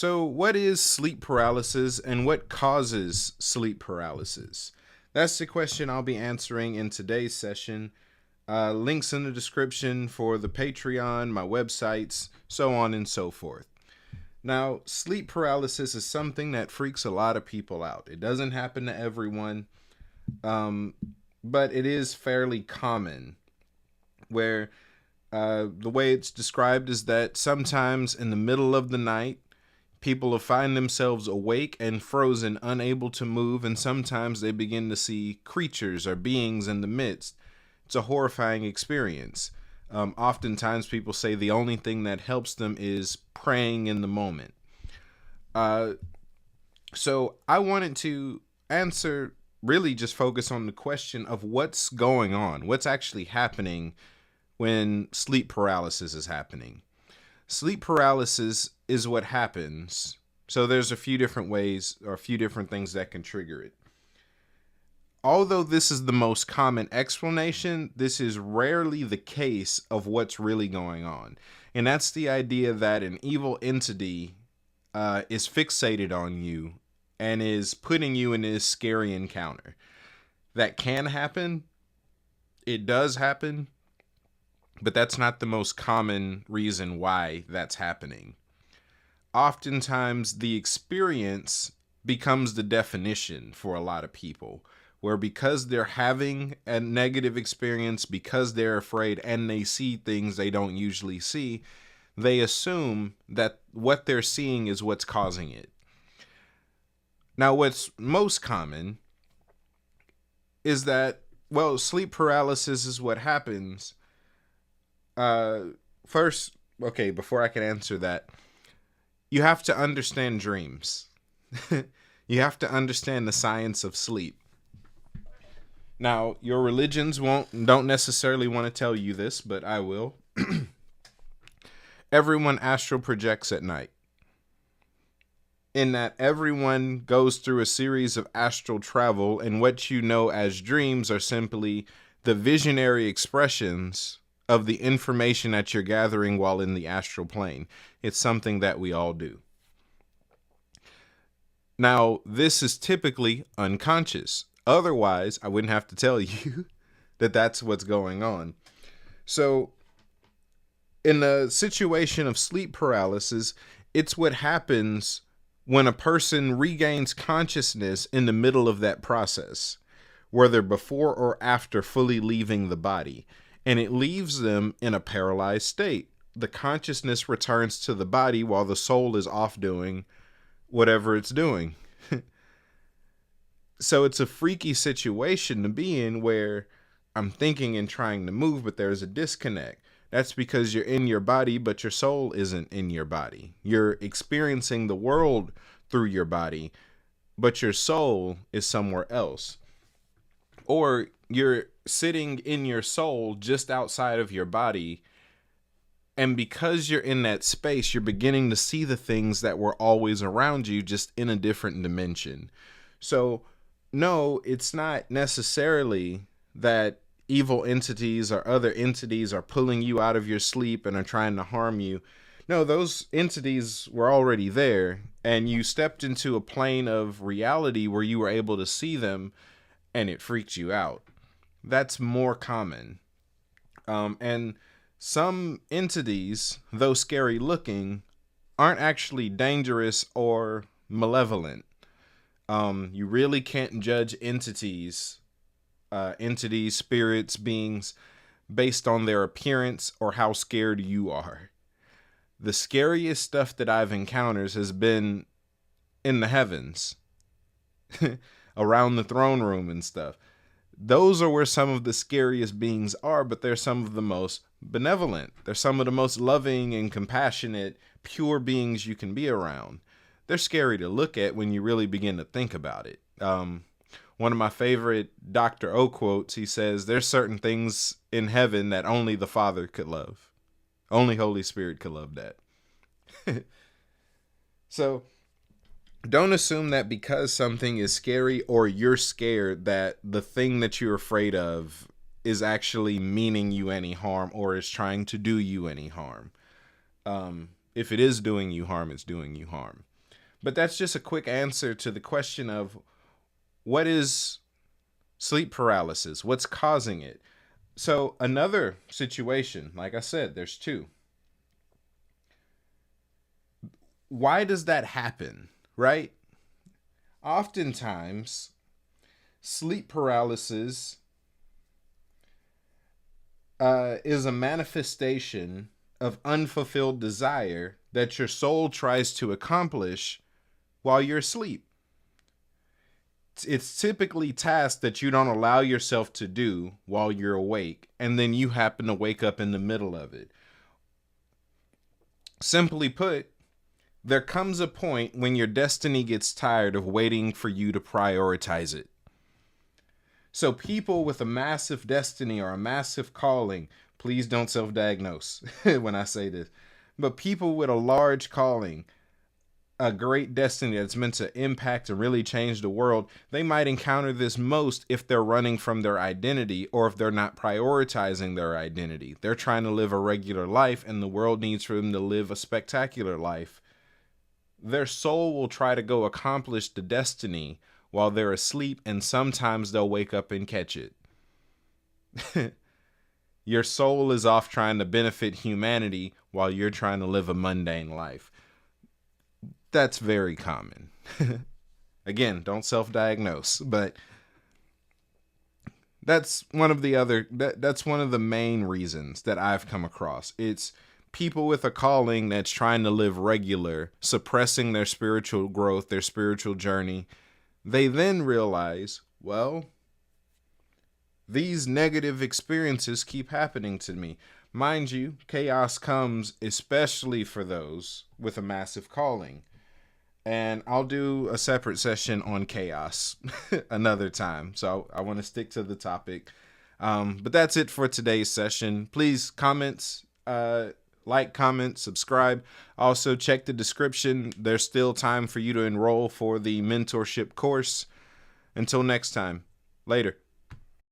So, what is sleep paralysis and what causes sleep paralysis? That's the question I'll be answering in today's session. Links in the description for the Patreon, my websites, so on and so forth. Now, sleep paralysis is something that freaks a lot of people out. It doesn't happen to everyone, but it is fairly common where the way it's described is that sometimes in the middle of the night, people will find themselves awake and frozen, unable to move, and sometimes they begin to see creatures or beings in the midst. It's a horrifying experience. Oftentimes people say the only thing that helps them is praying in the moment. So I wanted to really just focus on the question of what's going on, what's actually happening when sleep paralysis is happening. Sleep paralysis is what happens. So there's a few different ways or a few different things that can trigger it. Although this is the most common explanation, this is rarely the case of what's really going on. And that's the idea that an evil entity is fixated on you and is putting you in this scary encounter. That can happen. It does happen. But that's not the most common reason why that's happening. Oftentimes, the experience becomes the definition for a lot of people, where because they're having a negative experience, because they're afraid and they see things they don't usually see, they assume that what they're seeing is what's causing it. Now, what's most common is that, sleep paralysis is what happens. First, before I can answer that, you have to understand dreams. You have to understand the science of sleep. Now, your religions don't necessarily want to tell you this, but I will. Everyone astral projects at night. In that everyone goes through a series of astral travel, and what you know as dreams are simply the visionary expressions of the information that you're gathering while in the astral plane. It's something that we all do. Now, this is typically unconscious. Otherwise, I wouldn't have to tell you that that's what's going on. So, in the situation of sleep paralysis, it's what happens when a person regains consciousness in the middle of that process, whether before or after fully leaving the body. And it leaves them in a paralyzed state. The consciousness returns to the body while the soul is off doing whatever it's doing. So it's a freaky situation to be in where I'm thinking and trying to move, but there's a disconnect. That's because you're in your body, but your soul isn't in your body. You're experiencing the world through your body, but your soul is somewhere else. Or you're sitting in your soul just outside of your body, and because you're in that space, you're beginning to see the things that were always around you, just in a different dimension. So no, it's not necessarily that evil entities or other entities are pulling you out of your sleep and are trying to harm you. No, those entities were already there, and you stepped into a plane of reality where you were able to see them, and it freaked you out. That's more common. And some entities, though scary looking, aren't actually dangerous or malevolent. You really can't judge entities, spirits, beings, based on their appearance or how scared you are. The scariest stuff that I've encountered has been in the heavens, around the throne room and stuff. Those are where some of the scariest beings are, but they're some of the most benevolent. They're some of the most loving and compassionate, pure beings you can be around. They're scary to look at when you really begin to think about it. One of my favorite Dr. O quotes, he says, there's certain things in heaven that only the Father could love. Only Holy Spirit could love that. So, don't assume that because something is scary or you're scared that the thing that you're afraid of is actually meaning you any harm or is trying to do you any harm. If it is doing you harm, it's doing you harm. But that's just a quick answer to the question of what is sleep paralysis? What's causing it? So another situation, like I said, there's two. Why does that happen, right? Oftentimes, sleep paralysis is a manifestation of unfulfilled desire that your soul tries to accomplish while you're asleep. It's typically tasks that you don't allow yourself to do while you're awake, and then you happen to wake up in the middle of it. Simply put, there comes a point when your destiny gets tired of waiting for you to prioritize it. So people with a massive destiny or a massive calling, please don't self-diagnose when I say this, but people with a large calling, a great destiny that's meant to impact and really change the world, they might encounter this most if they're running from their identity or if they're not prioritizing their identity. They're trying to live a regular life and the world needs for them to live a spectacular life. Their soul will try to go accomplish the destiny while they're asleep, and sometimes they'll wake up and catch it. Your soul is off trying to benefit humanity while you're trying to live a mundane life. That's very common. Again, don't self-diagnose, but that's one of the main reasons that I've come across. It's people with a calling that's trying to live regular, suppressing their spiritual growth, their spiritual journey. They then realize, well, these negative experiences keep happening to me. Mind you, chaos comes especially for those with a massive calling. And I'll do a separate session on chaos another time. So I want to stick to the topic. But that's it for today's session. Please comment, subscribe. Also check the description. There's still time for you to enroll for the mentorship course. Until next time, later.